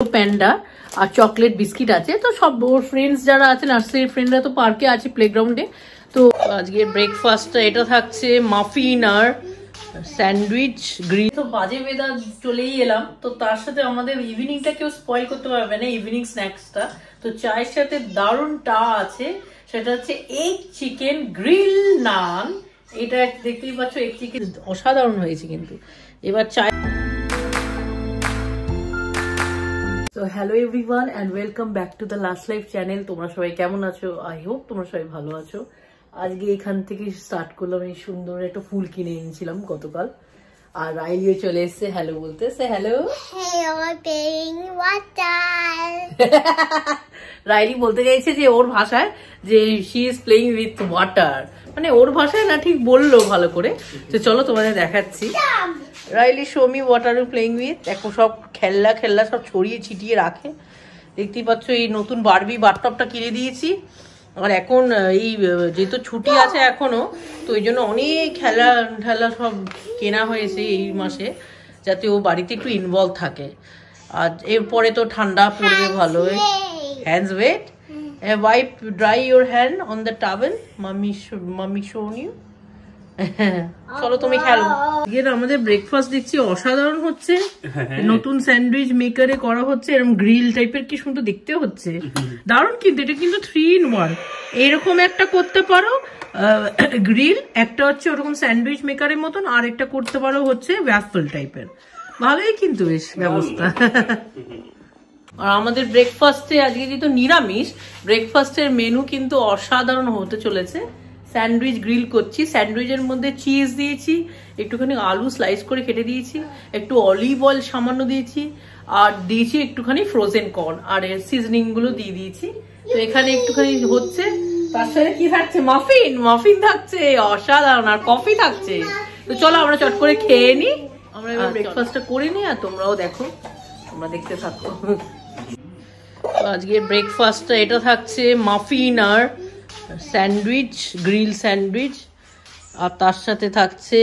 Panda আর chocolate biscuit আছে। তো সব ওর ফ্রেন্ডস যারা আছে নার্সারির ফ্রেন্ডরা তো পার্কে আছে প্লেগ্রাউন্ডে। তো আজকে ব্রেকফাস্টটা এটা থাকছে মাফিন আর স্যান্ডউইচ গ্রিল। তো বাজে বেদা চলেই এলাম, তো তার সাথে আমাদের ইভিনিংটা কেউ স্পয়েল করতে পারবে না, ইভিনিং স্ন্যাক্সটা। তো চায়ের সাথে দারুণ টা আছে, সেটা হচ্ছে এগ চিকেন গ্রিল নান। এটা দেখতেই পাচ্ছ এগ চিকেন অসাধারণ হয়েছে কিন্তু। এবার চায় তো hello everyone and welcome back to the last life channel. তোমরা সবাই কেমন আছো? আই হোপ তোমরা সবাই ভালো আছো। আজকে এখান থেকে স্টার্ট করলাম, এই সুন্দর একটা ফুল কিনে এনেছিলাম গতকাল। আর রাইলিও চলে এসছে হ্যালো বলতে। সে হ্যালো। রাইলি বলতে চাইছে যে ওর ভাষায় যে she is playing with water, মানে ওর ভাষায় না ঠিক বললো ভালো করে। তো চলো তোমাদের দেখাচ্ছি। Riley show me what are you playing with. এখন সব খেলনা সব ছড়িয়ে ছিটিয়ে রাখে, দেখতেই পাচ্ছ। এই নতুন বারবি বাথটবটা কিনে দিয়েছি। আর এখন এই যেহেতু ছুটি আছে এখনো, তো এই জন্য অনেক খেলা সব কেনা হয়েছে এই মাসে, যাতে ও বাড়িতে একটু ইনভলভ থাকে। আর এরপরে তো ঠান্ডা পড়বে ভালো। Hands wet, wipe dry your hand on the towel, mummy শোন ইউ। চলো তুমি খেলো। আমাদের ব্রেকফাস্ট দেখছি অসাধারণ হচ্ছে, নতুন স্যান্ডউইচ মেকারে করা হচ্ছে, এরকম গ্রিল টাইপের, কি সুন্দর দেখতে হচ্ছে, দারুণ। কিন্তু এটা কিন্তু 3 in 1, এরকম একটা করতে পারো গ্রিল, একটা হচ্ছে ওরকম স্যান্ডউইচ মেকারের মতন, আর একটা করতে পারো হচ্ছে ওয়াফল টাইপের। ভালোই কিন্তু বেশ ব্যবস্থা। আর আমাদের ব্রেকফাস্টে আজকে যেহেতু নিরামিষ, ব্রেকফাস্টের মেনু কিন্তু অসাধারণ হতে চলেছে। স্যান্ডউইচ গ্রিল করছি, স্যান্ডউইচের মধ্যে চিজ দিয়েছি, একটুখানি আলু স্লাইস করে কেটে দিয়েছি, একটু অলিভ অয়েল সামান্য দিয়েছি, আর দিয়েছি একটুখানি ফ্রোজেন কর্ন, আর এর সিজনিং গুলো দিয়ে দিয়েছি। তো এখানে একটুখানি হচ্ছে, তার সাথে কি থাকছে? মাফিন থাকছে, অসাধারণ। আর কফি থাকছে। তো চলো আমরা চট করে খেয়ে নিই। আমরা এবার ব্রেকফাস্টটা করে নিই, আর তোমরাও দেখো, তোমরা দেখতে থাকো। আজকে ব্রেকফাস্টটা এটা থাকছে মাফিন আর স্যান্ডউইচ, গ্রিল স্যান্ডউইচ, আর তার সাথে থাকছে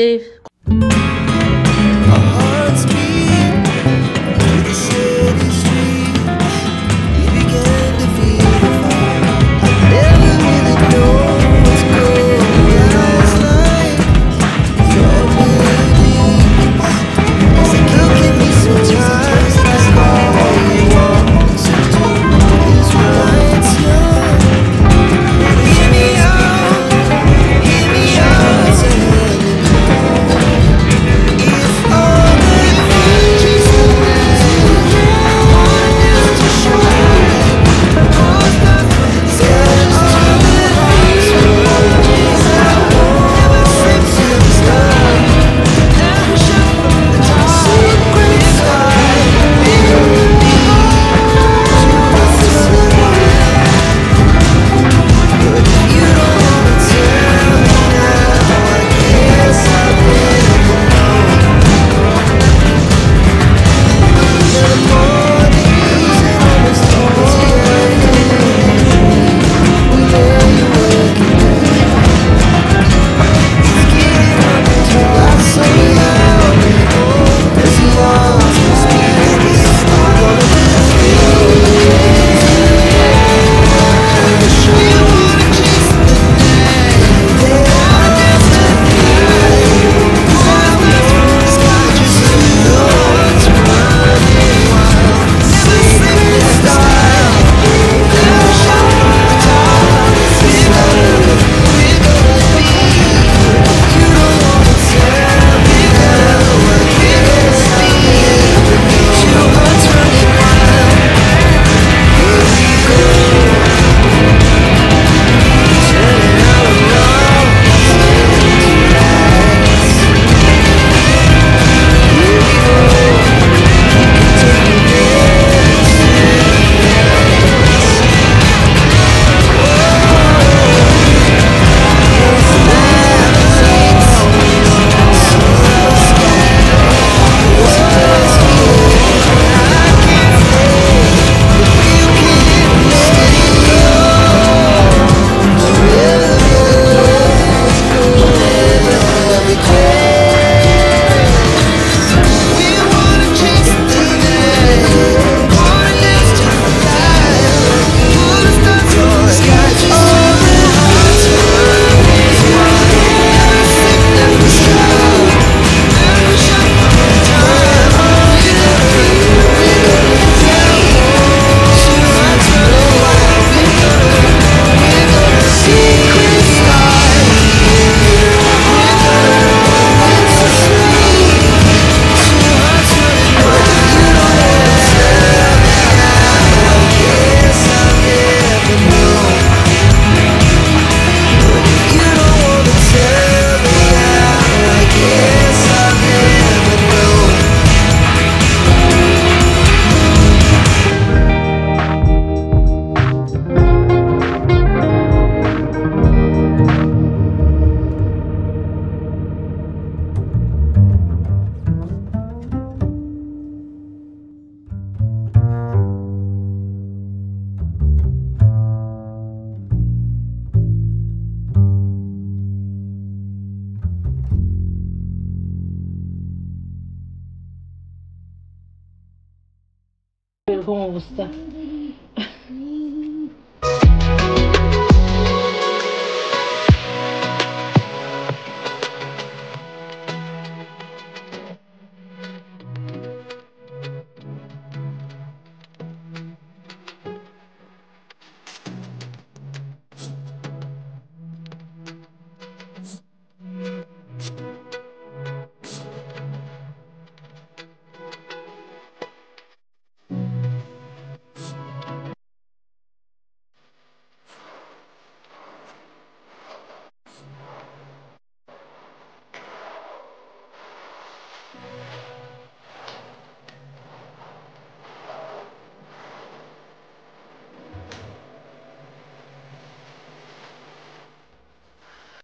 এরকম অবস্থা।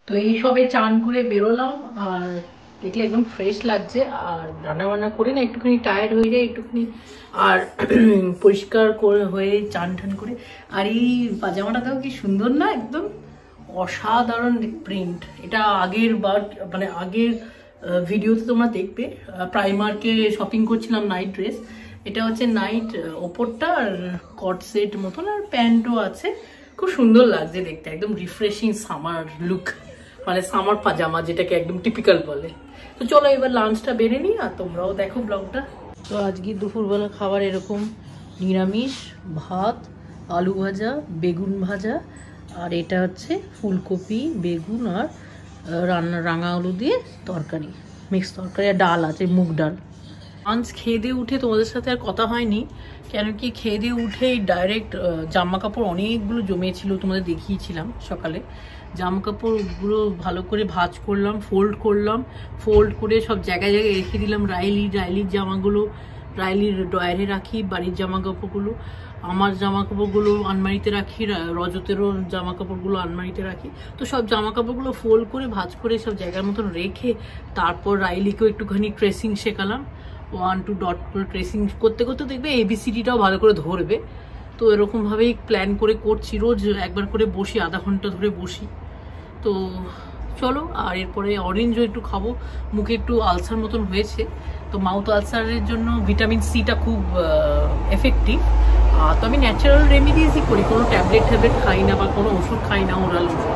তো এই সবে চান করে বেরোলাম, আর দেখলে একদম ফ্রেশ লাগছে। আর রান্না বান্না করে না একটুখানি টায়ার্ড হয়ে যায় একটুখানি, আর পরিষ্কার করে হয়ে চান টান করে। আর এই পাজামাটাতেও কি সুন্দর না, একদম অসাধারণ প্রিন্ট। এটা আগের বার মানে আগের ভিডিওতে তোমরা দেখবে, প্রাইমার্কে শপিং করছিলাম নাইট ড্রেস। এটা হচ্ছে নাইট ওপরটা আর কট সেট মতন, আর প্যান্টও আছে। খুব সুন্দর লাগছে দেখতে, একদম রিফ্রেশিং সামার লুক, মানে সামার পাজামা যেটাকে একদম টিপিক্যাল বলে। তো চলো এবার লাঞ্চটা বেড়ে নিই, আর তোমরাও দেখো ব্লগটা। তো আজকে দুপুরবেলা খাবার এরকম নিরামিষ ভাত, আলু ভাজা, বেগুন ভাজা, আর এটা হচ্ছে ফুলকপি বেগুন আর রাঙা আলু দিয়ে তরকারি, মিক্স তরকারি, আর ডাল আছে, মুগ ডাল। লাঞ্চ খেয়ে দিয়ে উঠে তোমাদের সাথে আর কথা হয়নি, কেন কি খেয়ে দিয়ে উঠেই ডাইরেক্ট জামা কাপড় অনেকগুলো জমেছিল, তোমাদের দেখিয়েছিলাম সকালে। জামা কাপড়গুলো ভালো করে ভাঁজ করলাম, ফোল্ড করে সব জায়গায় জায়গায় রেখে দিলাম। রাইলির জামাগুলো রাইলির ড্রয়ারে রাখি, বাড়ির জামা কাপড়গুলো, আমার জামা কাপড়গুলো আলমারিতে রাখি, রজতেরও জামা কাপড়গুলো আলমারিতে রাখি। তো সব জামা কাপড়গুলো ফোল্ড করে ভাঁজ করে সব জায়গার মতন রেখে তারপর রাইলিকেও একটুখানি ট্রেসিং শেখালাম। 1 2 ডট করে ট্রেসিং করতে করতে দেখবে ABCDটাও ভালো করে ধরবে। তো এরকমভাবেই প্ল্যান করে করছি, রোজ একবার করে বসি, আধা ঘন্টা ধরে বসি। তো চলো, আর এরপরে অরেঞ্জও একটু খাবো, মুখে একটু আলসার মতন হয়েছে। তো মাউথ আলসারের জন্য ভিটামিন সিটা খুব এফেক্টিভ। তো আমি ন্যাচারাল রেমিডিজই করি, কোনো ট্যাবলেট খাই না, বা কোনো ওষুধ খাই না, ওরাল ওষুধ।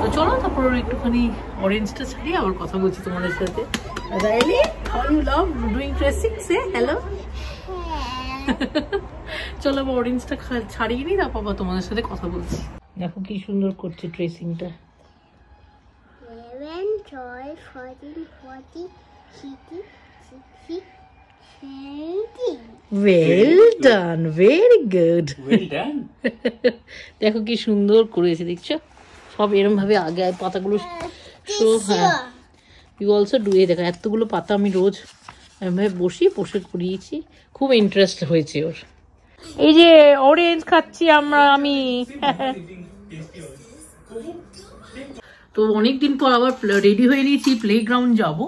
তো চলো তারপর একটুখানি অরেঞ্জটা ছাড়িয়ে আবার কথা বলছি তোমাদের সাথে। Really? How you love doing dressing? Say hello. চলো অরেঞ্জটা ছাড়িয়ে নিই, তারপর আবার তোমাদের সাথে কথা বলছি। দেখো কি সুন্দর করছে ড্রেসিংটা। 11, 12, 14, 40, 50, 60, 70. Well done, very good. Well done. দেখো কি সুন্দর করেছে, দেখছো? সব এরকম ভাবে আগে পাতাগুলো সব। হ্যাঁ, ইউ অলসো ডু। এই দেখো এতগুলো পাতা আমি রোজ এভাবে বসে করিয়েছি, খুব ইন্টারেস্ট হয়েছে ওর। এই যে অরেঞ্জ খাচ্ছি আমি। তো অনেকদিন পর আবার রেডি হয়ে নিয়েছি, প্লেগ্রাউন্ড যাব।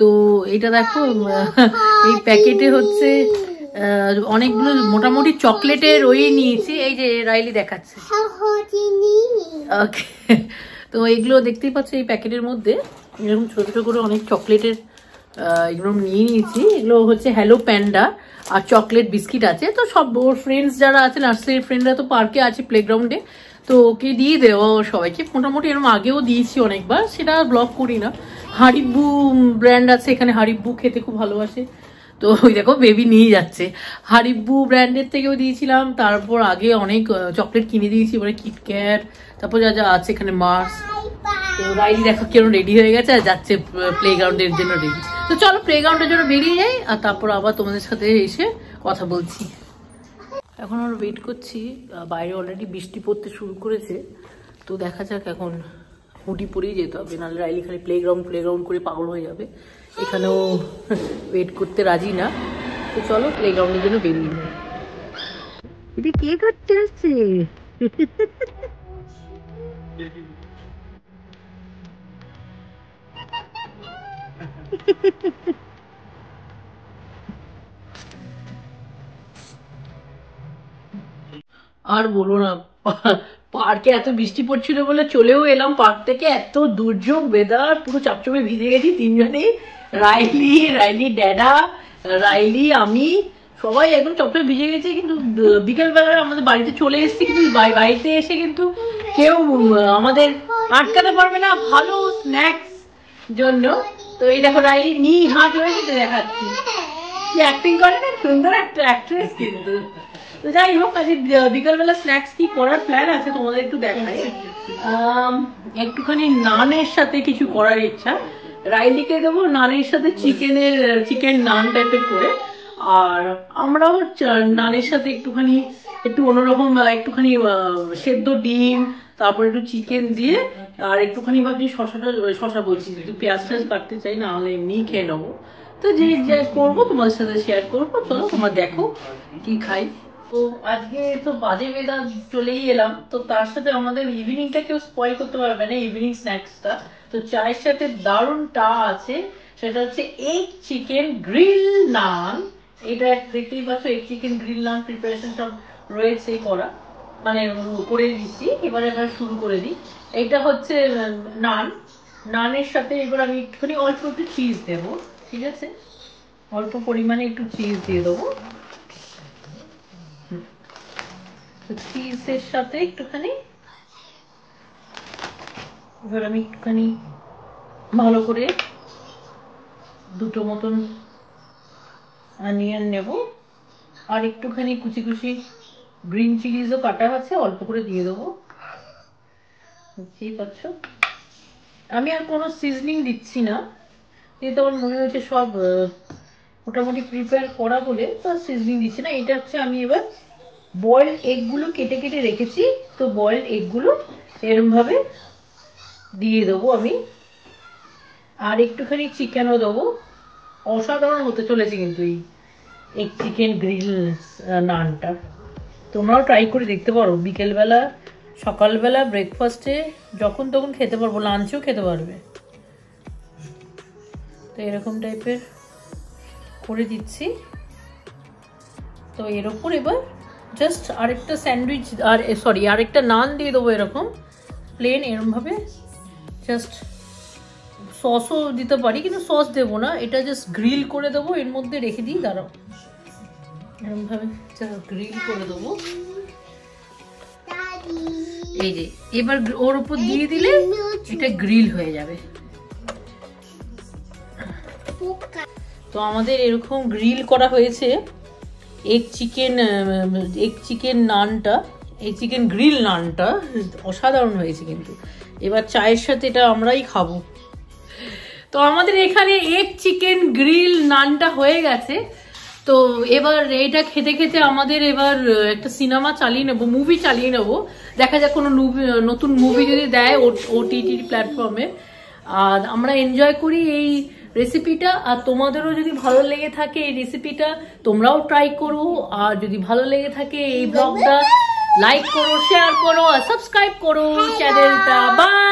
তো এটা দেখো এই প্যাকেটে হচ্ছে অনেকগুলো মোটামুটি চকলেটের ওই নিয়েছি। এই যে রাইলি দেখাচ্ছে। ওকে, তো এইগুলো দেখতেই পাচ্ছ এই প্যাকেটের মধ্যে এরকম ছোট ছোট করে অনেক চকলেটের এগুলো নিয়ে নিয়েছি। এগুলো হচ্ছে হ্যালো প্যান্ডা আর চকলেট বিস্কিট আছে। তো সব ওর ফ্রেন্ডস যারা আছে, নার্সারির ফ্রেন্ডরা তো পার্কে আছে প্লেগ্রাউন্ডে, তো ওকে দিয়ে দেওয়া সবাইকে। মোটামুটি এরকম আগেও দিয়েছি অনেকবার, সেটা ব্লগ করি না। হারিব্বু ব্র্যান্ড আছে এখানে, হারিব্বু খেতে খুব ভালোবাসে। তো ওই দেখো বেবি নিয়ে যাচ্ছে। হারিব্বু ব্র্যান্ডের থেকেও দিয়েছিলাম, তারপর আগে অনেক চকলেট কিনে দিয়েছি, মানে কিটক্যাট, তারপর যা যা আছে এখানে মার্স। তো রাইলি দেখো কেন রেডি হয়ে গেছে আর যাচ্ছে প্লেগ্রাউন্ডের জন্য রেডি। তো চলো প্লেগ্রাউন্ডের জন্য বেরিয়ে যাই, আর তারপর আবার তোমাদের সাথে এসে কথা বলছি। এখন আমরা ওয়েট করছি, বাইরে অলরেডি বৃষ্টি পড়তে শুরু করেছে। তো দেখা যাক, এখন হুডি পরেই যেতে হবে, নাহলে রাইলি খালি প্লেগ্রাউন্ড করে পাগল হয়ে যাবে। এখানেও ওয়েট করতে রাজি না। তো চলো প্লেগ্রাউন্ডের জন্য বেরিয়ে যাই। এটা কে করতে আসছে? আর বলো না, পার্কে এত বৃষ্টি পড়ছিল বলে চলেও এলাম পার্ক থেকে। এত দুর্যোগ ওয়েদার, পুরো চাপচপে ভিজে গেছি তিনজনেই। রাইলি ড্যাডা, রাইলি, আমি সবাই একদম চপচপ ভিজে গেছে, কিন্তু বিকেলবেলা আমাদের বাড়িতে চলে এসেছি, কিন্তু বাড়িতে এসে কিন্তু কেউ আমাদের আটকাতে পারবে না ভালো স্ন্যাক্স জন্য। তো এই দেখো রাইলি নি হাত হয়ে যেতে দেখাচ্ছি, কি অ্যাক্টিং করে না, সুন্দর একটা অ্যাক্ট্রেস কিন্তু। তো যাই হোক, আজ বিকালবেলা স্ন্যাক্স কি করার প্ল্যান আছে তোমাদের একটু দেখাই। একটুখানি নানের সাথে কিছু করার ইচ্ছা, রাইলিকে দেবো নানের সাথে চিকেন নান টাইপের করে, আর আমরাও নানের সাথে একটু অন্যরকম একটুখানি সেদ্ধ ডিম, তারপর একটু চিকেন দিয়ে, আর একটুখানি ভাবছি শশা বলছি, একটু পেঁয়াজ টাজ কাটতে চাই, না হলে এমনি খেয়ে নেবো। তো যে করবো তোমাদের সাথে শেয়ার করবো, চলো তোমরা দেখো কি খাই। তো আজকে তো বাজে বেদা চলেই এলাম, তো তার সাথে আমাদের ইভিনিংটা কেউ স্পয়েল করতে পারবে না, ইভিনিং স্ন্যাক্সটা। তো চায়ের সাথে দারুণ টা আছে, সেটা হচ্ছে এগ চিকেন গ্রিল নান। এটা দেখতেই পাচ্ছ, এগ চিকেন গ্রিল নান প্রিপারেশন সব রয়েছে করা, মানে করে দিচ্ছি। এবার শুরু করে দিই। এটা হচ্ছে নানের সাথে এবার আমি একটুখানি অল্প একটু চিজ দেবো, ঠিক আছে, অল্প পরিমাণে একটু চিজ দিয়ে দেবো। চিজের সাথে একটুখানি এবার আমি একটুখানি ভালো করে দুটো মতন অনিয়ন নেব, আর একটুখানি কুচি কুচি গ্রিন চিলিজও কাটা আছে, অল্প করে দিয়ে দেবো। বুঝতেই পারছো, আমি আর কোনো সিজনিং দিচ্ছি না, যেহেতু আমার মনে হচ্ছে সব মোটামুটি প্রিপেয়ার করা বলে, তো সিজনিং দিচ্ছি না। এটা হচ্ছে আমি এবার বয়েলড এগগুলো কেটে কেটে রেখেছি, তো বয়েলড এগগুলো এরকম ভাবে দিয়ে দেবো আমি, আর একটুখানি চিকেনও দেবো। অসাধারণ হতে চলেছে কিন্তু এই এগ চিকেন গ্রিল নানটা, তোমরাও ট্রাই করে দেখতে পারো। বিকেলবেলা, সকালবেলা, ব্রেকফাস্টে যখন তখন খেতে পারবো, লাঞ্চেও খেতে পারবে। তো এরকম টাইপের করে দিচ্ছি। তো এর ওপর এবার জাস্ট আরেকটা স্যান্ডউইচ, আরেকটা নান দিয়ে দেবো এরকম প্লেন, এরকমভাবে। জাস্ট সসও দিতে পারি, কিন্তু সস দেবো না, এটা জাস্ট গ্রিল করে দেবো, এর মধ্যে রেখে দিই, দাঁড়াও, এরকমভাবে জাস্ট গ্রিল করে দেবো। এই যে এবার ওর উপর দিয়ে দিলে এটা গ্রিল হয়ে যাবে। তো আমাদের এরকম গ্রিল করা হয়েছে এগ চিকেন নানটা, এই চিকেন গ্রিল নানটা অসাধারণ হয়েছে কিন্তু। এবার চায়ের সাথে এটা আমরাই খাবো। তো আমাদের এখানে এগ চিকেন গ্রিল নানটা হয়ে গেছে। তো এবার এটা খেতে খেতে আমাদের এবার একটা সিনেমা চালিয়ে নেবো, মুভি চালিয়ে নেবো। দেখা যাক কোনো নতুন মুভি যদি দেয় ওটিটি প্ল্যাটফর্মে, আর আমরা এনজয় করি এই রেসিপিটা। আর তোমাদেরও যদি ভালো লেগে থাকে এই রেসিপিটা, তোমরাও ট্রাই করো। আর যদি ভালো লেগে থাকে এই ব্লগটা, লাইক করো, শেয়ার করো, আর সাবস্ক্রাইব করো চ্যানেলটা। বাই।